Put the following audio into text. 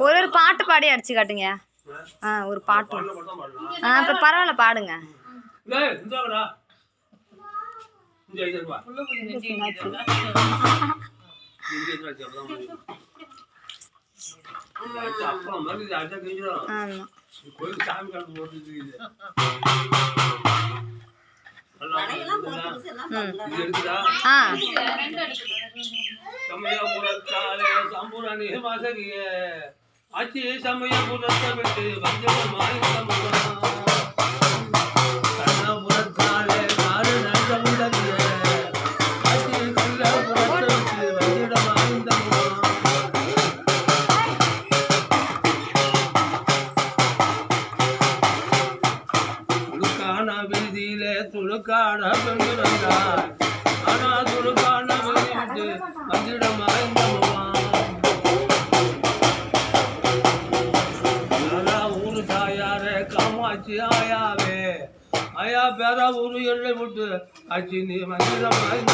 ஒரு பாட்டு பாடி அடிச்சு காட்டுங்க. ஒரு பாட்டு. அப்புறம் பரவாயில்ல பாடுங்க. ஆச்சி சமயபுரத்தை விட்டு கண்ணபுரத்தாலே நாடு நஞ்சமுடனே ஆச்சி கண்ணபுரத்தை விட்டு வந்திட மாய்ந்தம்மா துடுக்கான வீதியிலே துடுக்கான பெண்ணு வந்தார் ஆனா துடுக்கான வீதி விட்டு வந்திட மாய்ந்தம்மா ஆயாவே ஆயா பேரா ஊரு எல்லை விட்டு ஆச்சி நீ மந்திரம் வாய்ந்த